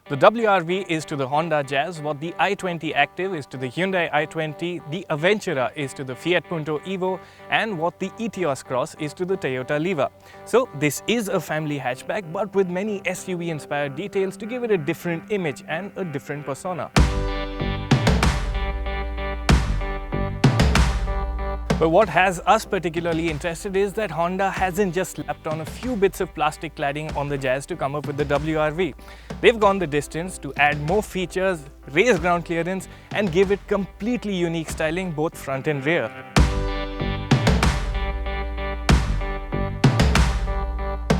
The WRV is to the Honda Jazz what the i20 Active is to the Hyundai i20, the Aventura is to the Fiat Punto Evo, and what the Etios Cross is to the Toyota Liva. So this is a family hatchback but with many SUV-inspired details to give it a different image and a different persona. But what has us particularly interested is that Honda hasn't just slapped on a few bits of plastic cladding on the Jazz to come up with the WRV. They've gone the distance to add more features, raise ground clearance, and give it completely unique styling both front and rear.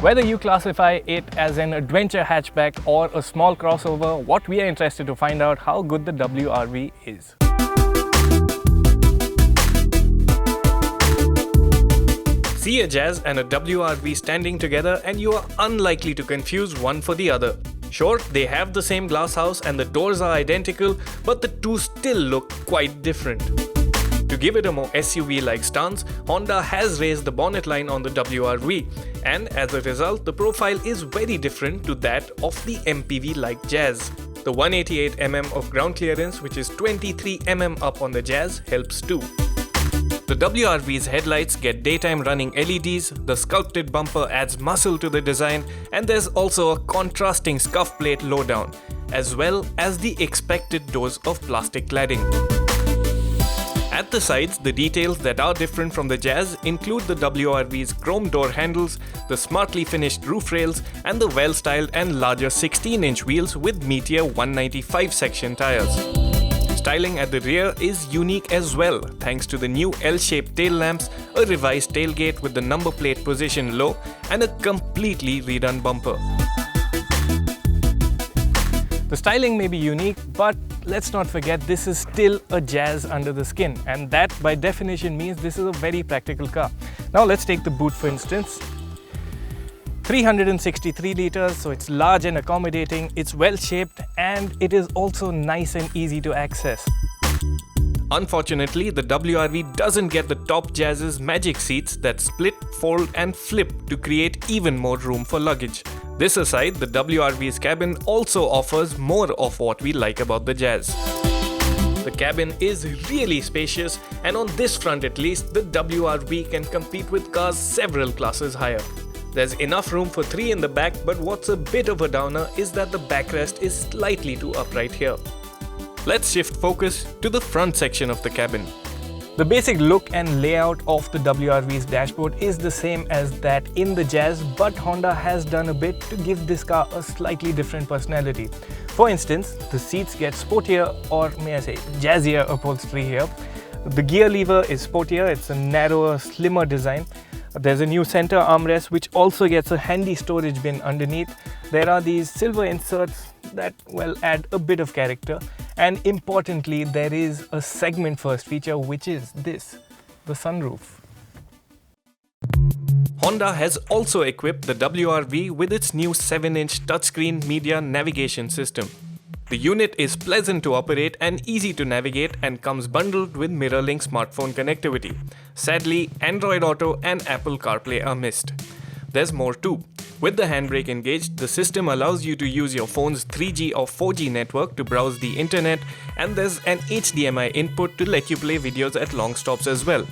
Whether you classify it as an adventure hatchback or a small crossover, what we are interested to find out how good the WRV is. See a Jazz and a WRV standing together and you are unlikely to confuse one for the other. Sure, they have the same glasshouse and the doors are identical, but the two still look quite different. To give it a more SUV-like stance, Honda has raised the bonnet line on the WRV, and as a result, the profile is very different to that of the MPV-like Jazz. The 188mm of ground clearance, which is 23mm up on the Jazz, helps too. The WRV's headlights get daytime running LEDs, the sculpted bumper adds muscle to the design, and there's also a contrasting scuff plate lowdown, as well as the expected dose of plastic cladding. At the sides, the details that are different from the Jazz include the WRV's chrome door handles, the smartly finished roof rails, and the well-styled and larger 16-inch wheels with Meteor 195 section tires. Styling at the rear is unique as well, thanks to the new L-shaped tail lamps, a revised tailgate with the number plate positioned low, and a completely redone bumper. The styling may be unique, but let's not forget this is still a Jazz under the skin, and that by definition means this is a very practical car. Now let's take the boot for instance. 363 liters, so it's large and accommodating, it's well shaped, and it is also nice and easy to access. Unfortunately, the WRV doesn't get the top Jazz's magic seats that split, fold and flip to create even more room for luggage. This aside, the WRV's cabin also offers more of what we like about the Jazz. The cabin is really spacious, and on this front at least, the WRV can compete with cars several classes higher. There's enough room for 3 in the back, but what's a bit of a downer is that the backrest is slightly too upright here. Let's shift focus to the front section of the cabin. The basic look and layout of the WRV's dashboard is the same as that in the Jazz, but Honda has done a bit to give this car a slightly different personality. For instance, the seats get sportier, or may I say jazzier upholstery here. The gear lever is sportier, it's a narrower, slimmer design. There's a new center armrest which also gets a handy storage bin underneath. There are these silver inserts that, well, add a bit of character. And importantly, there is a segment first feature, which is this, the sunroof. Honda has also equipped the WRV with its new 7-inch touchscreen media navigation system. The unit is pleasant to operate and easy to navigate and comes bundled with MirrorLink smartphone connectivity. Sadly, Android Auto and Apple CarPlay are missed. There's more too. With the handbrake engaged, the system allows you to use your phone's 3G or 4G network to browse the internet, and there's an HDMI input to let you play videos at long stops as well.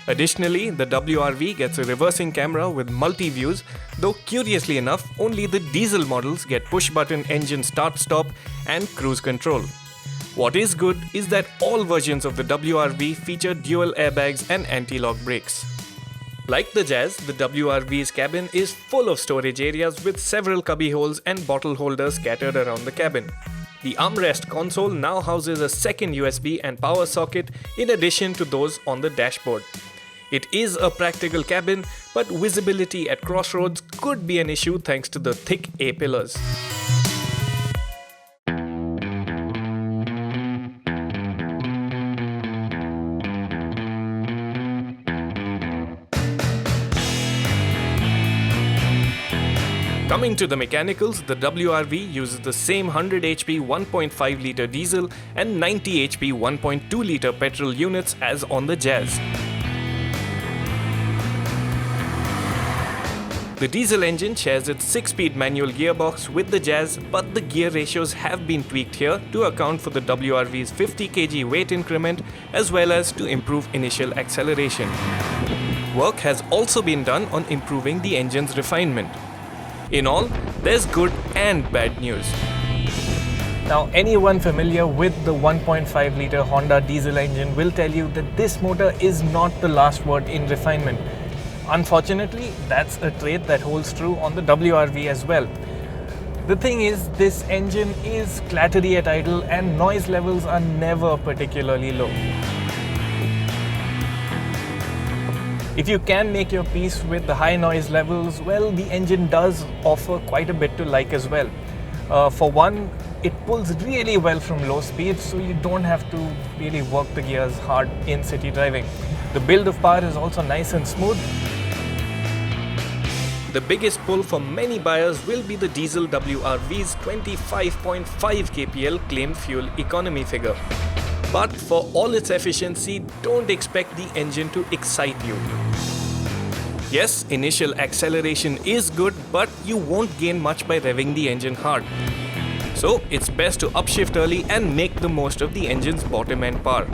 Additionally, the WRV gets a reversing camera with multi-views, though curiously enough, only the diesel models get push-button engine start-stop and cruise control. What is good is that all versions of the WRV feature dual airbags and anti-lock brakes. Like the Jazz, the WRV's cabin is full of storage areas with several cubby holes and bottle holders scattered around the cabin. The armrest console now houses a second USB and power socket in addition to those on the dashboard. It is a practical cabin, but visibility at crossroads could be an issue thanks to the thick A-pillars. Coming to the mechanicals, the WRV uses the same 100 HP 1.5 litre diesel and 90 HP 1.2 litre petrol units as on the Jazz. The diesel engine shares its 6-speed manual gearbox with the Jazz, but the gear ratios have been tweaked here to account for the WRV's 50 kg weight increment as well as to improve initial acceleration. Work has also been done on improving the engine's refinement. In all, there's good and bad news. Now, anyone familiar with the 1.5-litre Honda diesel engine will tell you that this motor is not the last word in refinement. Unfortunately, that's a trait that holds true on the WRV as well. The thing is, this engine is clattery at idle and noise levels are never particularly low. If you can make your peace with the high noise levels, well, the engine does offer quite a bit to like as well. For one, it pulls really well from low speeds, so you don't have to really work the gears hard in city driving. The build of power is also nice and smooth. The biggest pull for many buyers will be the diesel WRV's 25.5 kpl claimed fuel economy figure. But for all its efficiency, don't expect the engine to excite you. Yes, initial acceleration is good, but you won't gain much by revving the engine hard. So it's best to upshift early and make the most of the engine's bottom end power.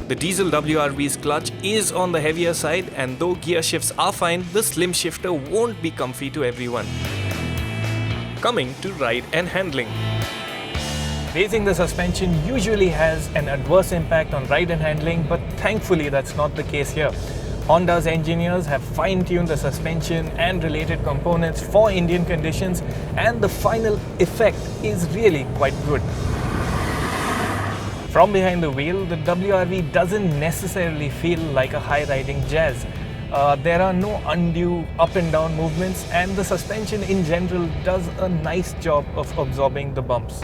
The diesel WRV's clutch is on the heavier side, and though gear shifts are fine, the slim shifter won't be comfy to everyone. Coming to ride and handling. Raising the suspension usually has an adverse impact on ride and handling, but thankfully that's not the case here. Honda's engineers have fine-tuned the suspension and related components for Indian conditions, and the final effect is really quite good. From behind the wheel, the WRV doesn't necessarily feel like a high-riding Jazz. There are no undue up and down movements, and the suspension in general does a nice job of absorbing the bumps.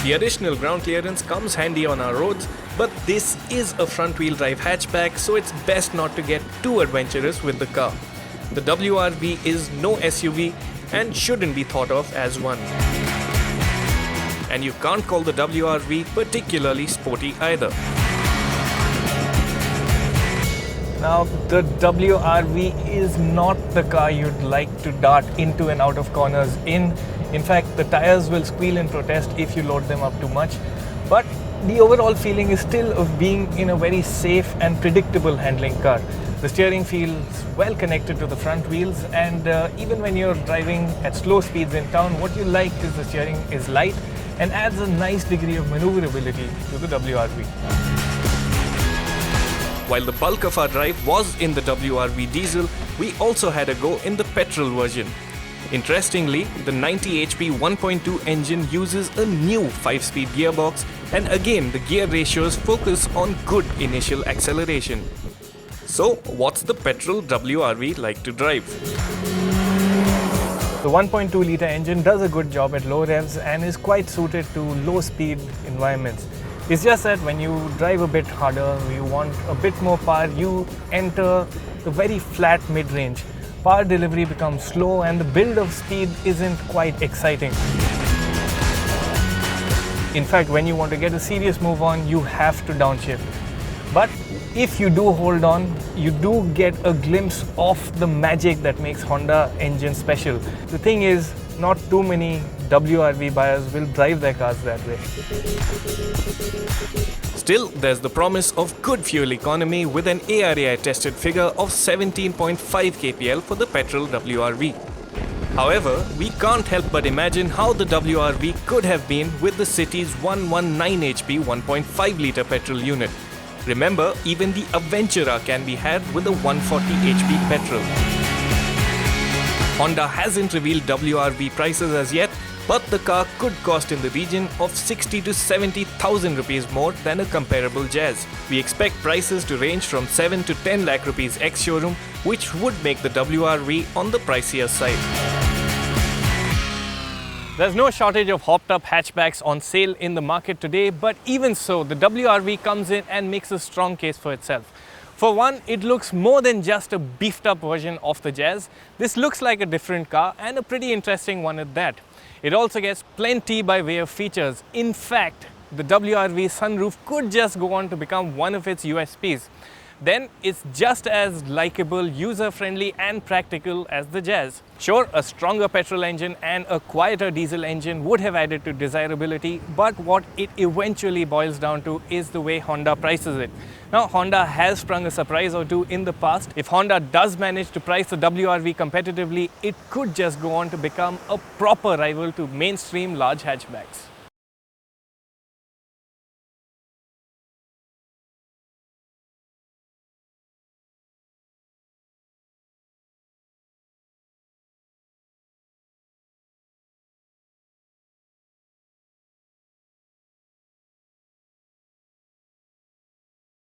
The additional ground clearance comes handy on our roads, but this is a front-wheel drive hatchback, so it's best not to get too adventurous with the car. The WRV is no SUV and shouldn't be thought of as one. And you can't call the WRV particularly sporty either. Now, the WRV is not the car you'd like to dart into and out of corners in. In fact, the tires will squeal in protest if you load them up too much. But the overall feeling is still of being in a very safe and predictable handling car. The steering feels well connected to the front wheels, and even when you're driving at slow speeds in town, what you like is the steering is light and adds a nice degree of maneuverability to the WRV. While the bulk of our drive was in the WRV diesel, we also had a go in the petrol version. Interestingly, the 90 HP 1.2 engine uses a new 5-speed gearbox, and again the gear ratios focus on good initial acceleration. So, what's the petrol WRV like to drive? The 1.2-litre engine does a good job at low revs and is quite suited to low-speed environments. It's just that when you drive a bit harder, you want a bit more power, you enter the very flat mid-range. Power delivery becomes slow and the build of speed isn't quite exciting. In fact, when you want to get a serious move on, you have to downshift. But if you do hold on, you do get a glimpse of the magic that makes Honda engine special. The thing is, not too many WRV buyers will drive their cars that way. Still, there's the promise of good fuel economy with an ARAI tested figure of 17.5 kpl for the petrol WRV. However, we can't help but imagine how the WRV could have been with the city's 119 HP 1.5-litre petrol unit. Remember, even the Aventura can be had with a 140 HP petrol. Honda hasn't revealed WRV prices as yet, but the car could cost in the region of 60 to 70,000 rupees more than a comparable Jazz. We expect prices to range from 7 to 10 lakh rupees ex-showroom, which would make the WRV on the pricier side. There's no shortage of hopped-up hatchbacks on sale in the market today, but even so, the WRV comes in and makes a strong case for itself. For one, it looks more than just a beefed-up version of the Jazz. This looks like a different car, and a pretty interesting one at that. It also gets plenty by way of features. In fact, the WRV sunroof could just go on to become one of its USPs. then it's just as likable, user-friendly and practical as the Jazz. Sure, a stronger petrol engine and a quieter diesel engine would have added to desirability, but what it eventually boils down to is the way Honda prices it. Now, Honda has sprung a surprise or two in the past. If Honda does manage to price the WRV competitively, it could just go on to become a proper rival to mainstream large hatchbacks.